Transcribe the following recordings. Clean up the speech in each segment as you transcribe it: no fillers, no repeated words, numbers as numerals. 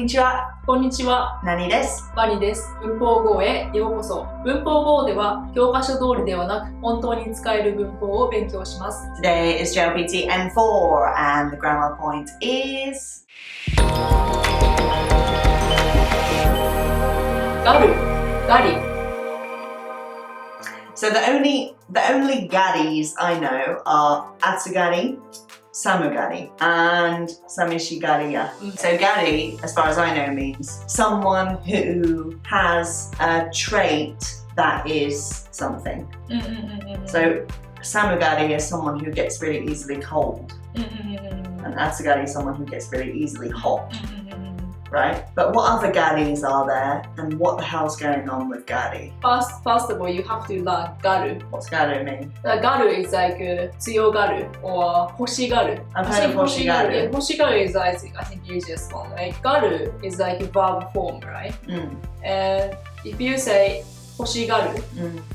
にちは。こんにちは。なにです。バニです。文法語へようこそ。文法語では教科書通りではなく本当に使える文法を勉強します。Today is JLPT N4 and the grammar point is ガル、ガリ。So the only garis I know are Atsugari, Samugari, and Samishigariya. So gari, as far as I know, means someone who has a trait that is something. So Samugari is someone who gets really easily cold, and Atsugari is someone who gets really easily hot. Right? But what other garis are there, and what the hell's going on with gari? First of all, you have to learn garu. What's garu mean? Garu is like tsuyogaru or hoshigaru. I've heard of hoshigaru. Hoshigaru is I think easiest one, right? Garu is like a verb form, right? And if you say 欲しがる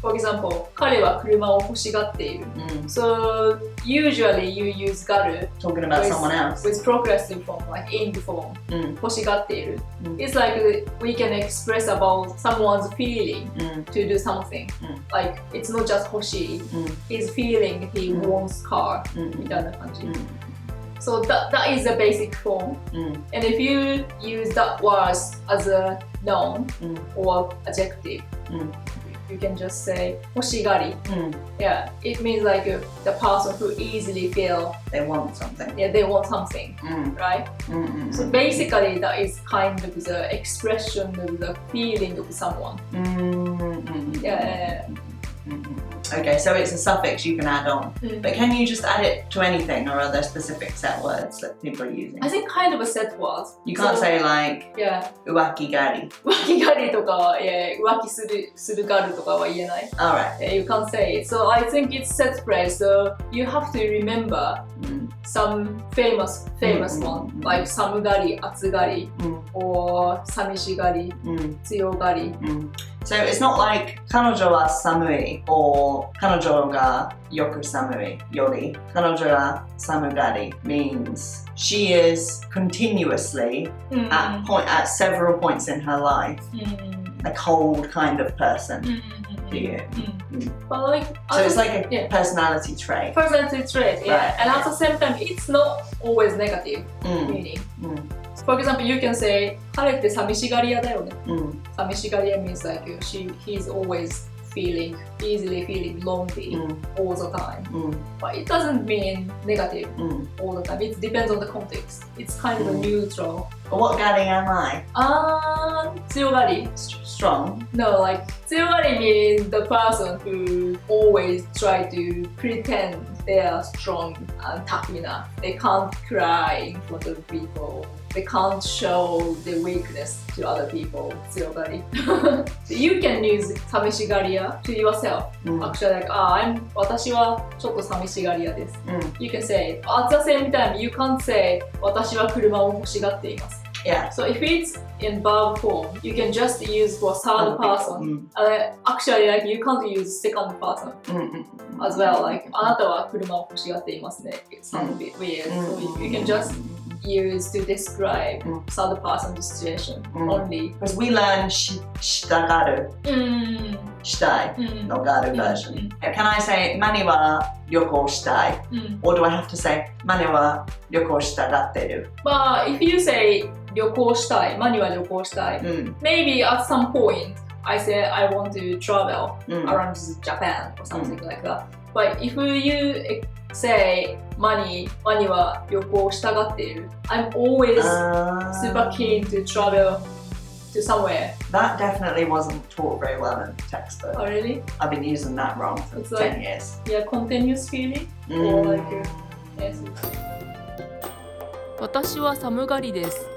For example, 彼は車を欲しがっている So usually you use がる Talking about someone else with progressive form, like in the form 欲しがっている It's like we can express about someone's feeling to do something Like it's not just 欲しい He's feeling he wants car みたいな感じSo that is the basic form. And if you use that word as a noun or adjective, you can just say 欲しがり. Yeah, it means like the person who easily feel they want something. Yeah, they want something, right? So basically that is kind of the expression of the feeling of someone. Yeah. Okay, so it's a suffix you can add on. But can you just add it to anything, or are there specific set words that people are using? I think kind of a set word. You can't say like 浮気がり 浮気がりとか、浮気するがるとかは言えない。Alright. You can't say it. So I think it's set phrase. So you have to remember some famous one, like 寒がり、暑がり, or 寂しがり、強がり。So it's not like 彼女は寒い or 彼女がよく寒いより彼女は寒がり means she is continuously at several points in her life a cold kind of person. Do you? But like, so it's like a personality trait. Personality trait, yeah. Right. And at the same time, it's not always negative meaning. For example, you can say 彼って寂しがり屋だよね。寂しがり屋 means like he's always easily feeling lonely all the time. But it doesn't mean negative all the time. It depends on the context. It's kind of neutral. But what gari am I? 強がり Strong? No, like 強がり means the person who always try to pretend they are strong and tough enough. They can't cry in front of people. They can't show the weakness to other people. 強がり You can use 寂しがり屋 to yourself. Actually, like, 私はちょっと寂しがり屋です。You can say, at the same time, you can't say 私は車を欲しがっています。Yeah. So if it's in verb form, you can just use for third person. Actually, like you can't use second person as well. Like あなたは車を欲しがっていますね。It sounds a bit weird. So you can just use to describe third person situation only. Because we learn したがるしたいのがる version. Can I say マニは旅行したい or do I have to say マニは旅行したがってる But if you say 旅行したい、マニは旅行したい maybe at some point I say I want to travel around Japan or something like that. But if you say マニは旅行したがっている I'm always super keen to travel to somewhere. That definitely wasn't taught very well in the textbook. Oh really? I've been using that wrong for 10 years. Yeah, continuous feeling? Or like yes. 私は寒がりです。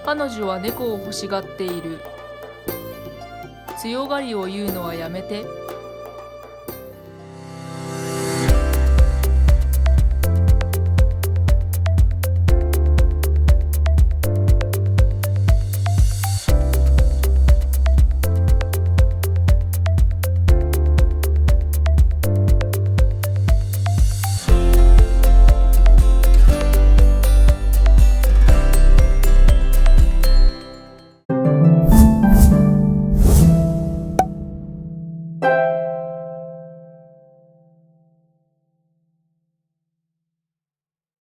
彼女は猫を欲しがっている。強がりを言うのはやめて。